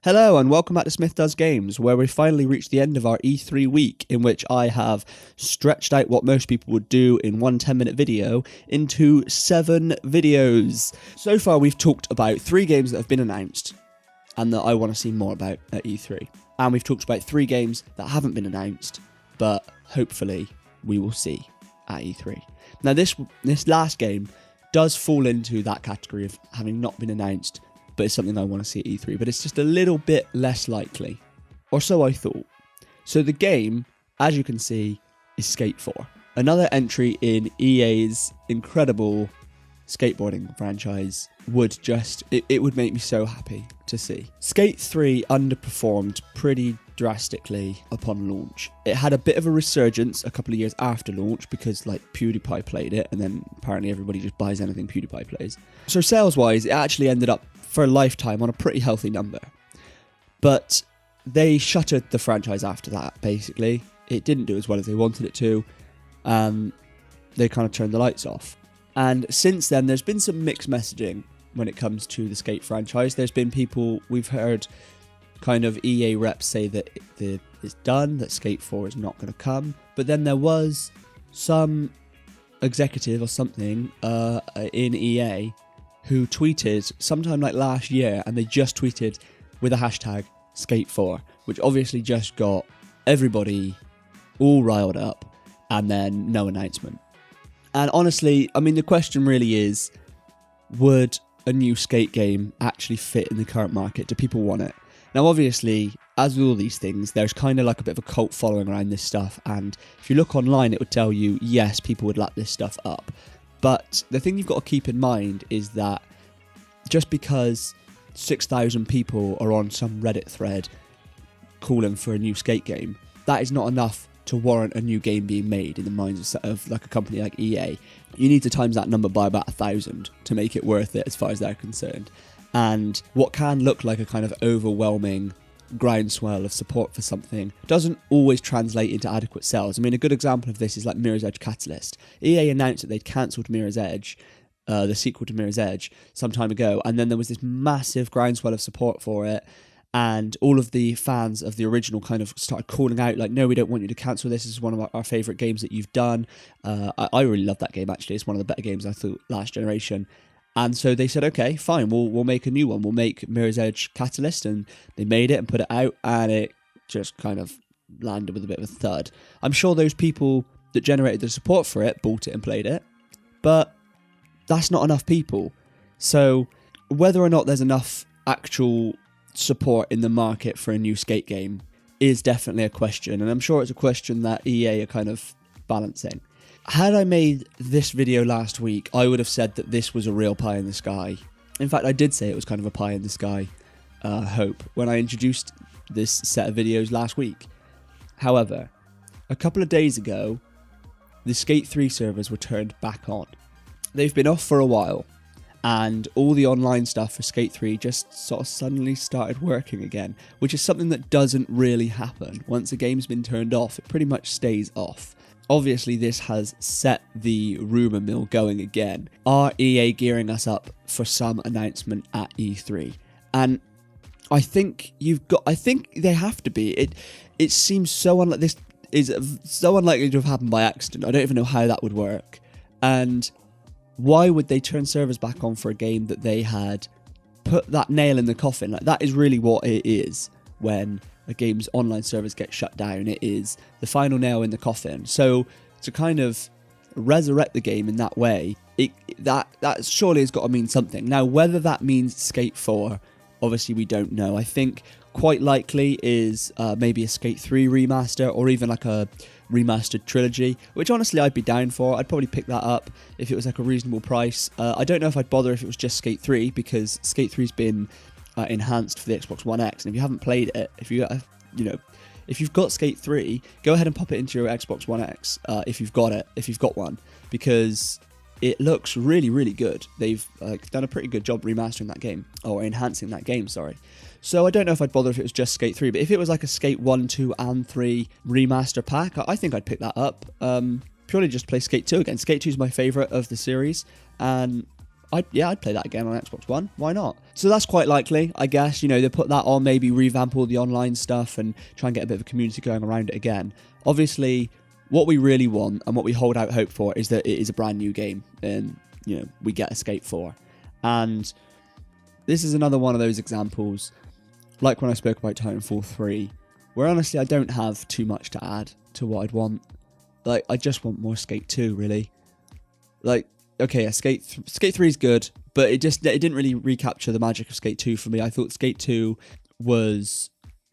Hello and welcome back to Smith Does Games, where we finally reached the end of our E3 week, in which I have stretched out what most people would do in one 10-minute video into 7 videos. So far we've talked about 3 games that have been announced and that I want to see more about at E3. And we've talked about 3 games that haven't been announced, but hopefully we will see at E3. Now this last game does fall into that category of having not been announced, but it's something I want to see at E3, but it's just a little bit less likely. Or so I thought. So the game, as you can see, is Skate 4. Another entry in EA's incredible skateboarding franchise would it would make me so happy to see. Skate 3 underperformed pretty drastically upon launch. It had a bit of a resurgence a couple of years after launch because PewDiePie played it, and then apparently everybody just buys anything PewDiePie plays. So sales-wise, it actually ended up for a lifetime on a pretty healthy number. But they shuttered the franchise after that, basically. It didn't do as well as they wanted it to. They kind of turned the lights off. And since then, there's been some mixed messaging when it comes to the Skate franchise. There's been people, we've heard kind of EA reps say that it's done, that Skate 4 is not going to come. But then there was some executive or something in EA who tweeted sometime like last year, and they just tweeted with a hashtag Skate4, which obviously just got everybody all riled up, and then no announcement. And honestly, I mean, the question really is, would a new Skate game actually fit in the current market? Do people want it? Now, obviously, as with all these things, there's kind of like a bit of a cult following around this stuff, and if you look online, it would tell you, yes, people would lap this stuff up. But the thing you've got to keep in mind is that just because 6,000 people are on some Reddit thread calling for a new Skate game, that is not enough to warrant a new game being made in the minds of like a company like EA. You need to times that number by about 1,000 to make it worth it as far as they're concerned. And what can look like a kind of overwhelming groundswell of support for something doesn't always translate into adequate sales. I mean, a good example of this is like Mirror's Edge Catalyst. EA announced that they'd cancelled Mirror's Edge, the sequel to Mirror's Edge, some time ago, and then there was this massive groundswell of support for it, and all of the fans of the original kind of started calling out like, no, we don't want you to cancel this is one of our favourite games that you've done. I really love that game, actually. It's one of the better games I thought last generation. And so they said, okay, fine, we'll make a new one. We'll make Mirror's Edge Catalyst, and they made it and put it out, and it just kind of landed with a bit of a thud. I'm sure those people that generated the support for it bought it and played it, but that's not enough people. So whether or not there's enough actual support in the market for a new Skate game is definitely a question, and I'm sure it's a question that EA are kind of balancing. Had I made this video last week, I would have said that this was a real pie in the sky. In fact, I did say it was kind of a pie in the sky hope when I introduced this set of videos last week. However, a couple of days ago, the Skate 3 servers were turned back on. They've been off for a while, and all the online stuff for Skate 3 just sort of suddenly started working again, which is something that doesn't really happen. Once a game's been turned off, it pretty much stays off. Obviously, this has set the rumour mill going again. Are EA gearing us up for some announcement at E3? And I think they have to be. It seems so unlike this is so unlikely to have happened by accident. I don't even know how that would work. And why would they turn servers back on for a game that they had put that nail in the coffin? Like, that is really what it is when a game's online servers get shut down. It is the final nail in the coffin. So to kind of resurrect the game in that way, that surely has got to mean something. Now, whether that means Skate 4, obviously we don't know. I think quite likely is maybe a Skate 3 remaster, or even like a remastered trilogy, which honestly I'd be down for. I'd probably pick that up if it was like a reasonable price. I don't know if I'd bother if it was just Skate 3, because Skate 3's been enhanced for the Xbox One X, and if you haven't played it, if you've got Skate 3, go ahead and pop it into your Xbox One X if you've got one, because it looks really, really good. They've done a pretty good job remastering that game, or enhancing that game, sorry. So I don't know if I'd bother if it was just Skate 3, but if it was like a Skate 1, 2, and 3 remaster pack, I think I'd pick that up. Purely just play Skate 2 again. Skate 2 is my favourite of the series, and I'd play that again on Xbox One. Why not? So that's quite likely, I guess. You know, they put that on, maybe revamp all the online stuff and try and get a bit of a community going around it again. Obviously, what we really want and what we hold out hope for is that it is a brand new game and, you know, we get a Skate 4. And this is another one of those examples, like when I spoke about Titanfall 3, where honestly I don't have too much to add to what I'd want. Like, I just want more Skate 2, really. Like, okay, yeah, Skate 3 is good, but it didn't really recapture the magic of Skate 2 for me. I thought Skate 2 was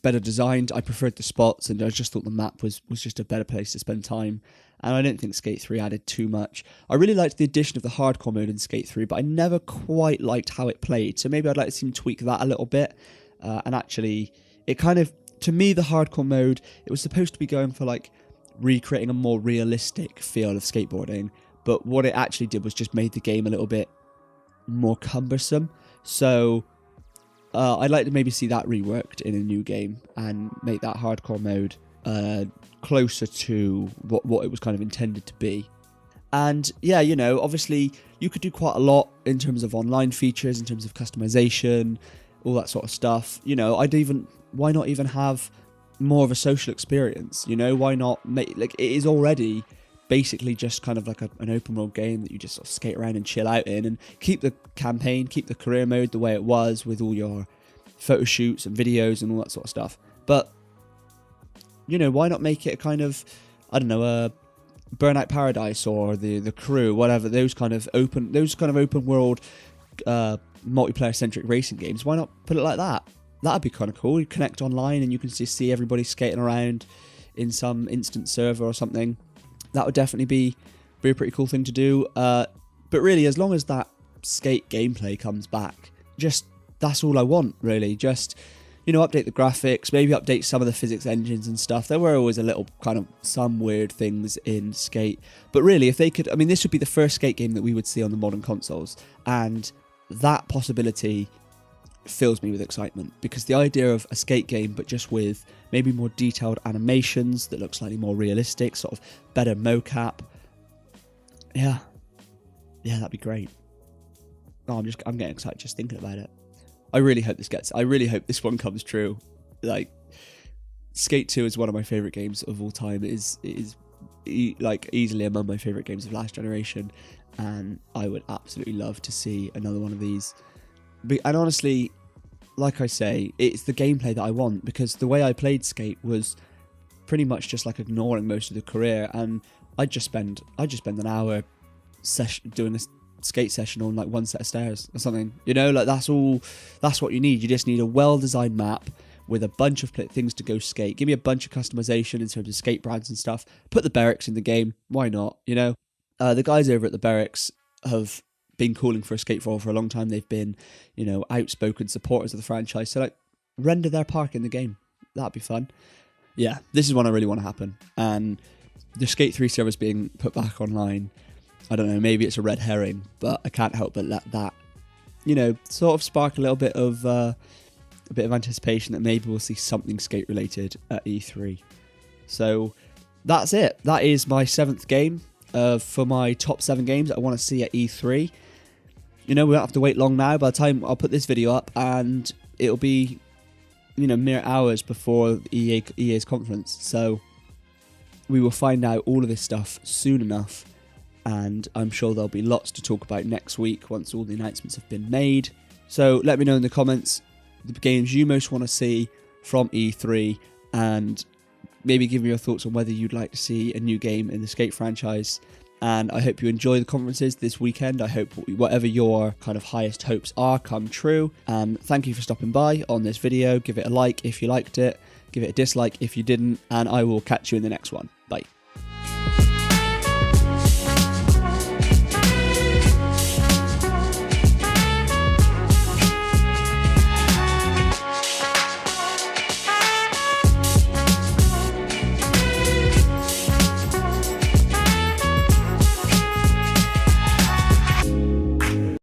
better designed. I preferred the spots, and I just thought the map was just a better place to spend time. And I don't think Skate 3 added too much. I really liked the addition of the hardcore mode in Skate 3, but I never quite liked how it played. So maybe I'd like to see him tweak that a little bit. And actually, it kind of, to me, the hardcore mode, it was supposed to be going for like recreating a more realistic feel of skateboarding. But what it actually did was just made the game a little bit more cumbersome. So I'd like to maybe see that reworked in a new game and make that hardcore mode closer to what it was kind of intended to be. And yeah, you know, obviously you could do quite a lot in terms of online features, in terms of customization, all that sort of stuff. You know, why not even have more of a social experience? You know, why not make, like, it is already basically just kind of like an open world game that you just sort of skate around and chill out in, and keep the campaign, keep the career mode the way it was with all your photo shoots and videos and all that sort of stuff. But, you know, why not make it a kind of, I don't know, a Burnout Paradise or the Crew, whatever, those kind of open world multiplayer centric racing games. Why not put it like that? That'd be kind of cool. You connect online and you can just see everybody skating around in some instant server or something. That would definitely be a pretty cool thing to do. But really, as long as that skate gameplay comes back, just that's all I want, really. Just, you know, update the graphics, maybe update some of the physics engines and stuff. There were always a little kind of some weird things in Skate. But really, if they could, I mean, this would be the first Skate game that we would see on the modern consoles. And that possibility fills me with excitement, because the idea of a Skate game but just with maybe more detailed animations that look slightly more realistic, sort of better mocap, yeah that'd be great. I'm getting excited just thinking about it. I really hope this one comes true. Like, Skate 2 is one of my favorite games of all time. It is like easily among my favorite games of last generation, and I would absolutely love to see another one of these. And honestly, like I say, it's the gameplay that I want, because the way I played Skate was pretty much just like ignoring most of the career, and I just spend an hour doing a skate session on like one set of stairs or something. You know, like that's what you need. You just need a well-designed map with a bunch of things to go skate. Give me a bunch of customization in terms of skate brands and stuff. Put the barracks in the game. Why not? You know, the guys over at the barracks have been calling for a Skate 4 for a long time. They've been, you know, outspoken supporters of the franchise. So, like, render their park in the game. That'd be fun. Yeah, this is one I really want to happen. And the Skate 3 service being put back online, I don't know, maybe it's a red herring, but I can't help but let that, you know, sort of spark a little bit of anticipation that maybe we'll see something Skate related at E3. So that's it. That is my 7th game for my top 7 games that I want to see at E3. You know, we don't have to wait long now. By the time I'll put this video up, and it'll be, you know, mere hours before EA's conference. So we will find out all of this stuff soon enough, and I'm sure there'll be lots to talk about next week once all the announcements have been made. So let me know in the comments the games you most want to see from E3, and maybe give me your thoughts on whether you'd like to see a new game in the Skate franchise. And I hope you enjoy the conferences this weekend. I hope whatever your kind of highest hopes are come true. Thank you for stopping by on this video. Give it a like if you liked it. Give it a dislike if you didn't. And I will catch you in the next one. Bye.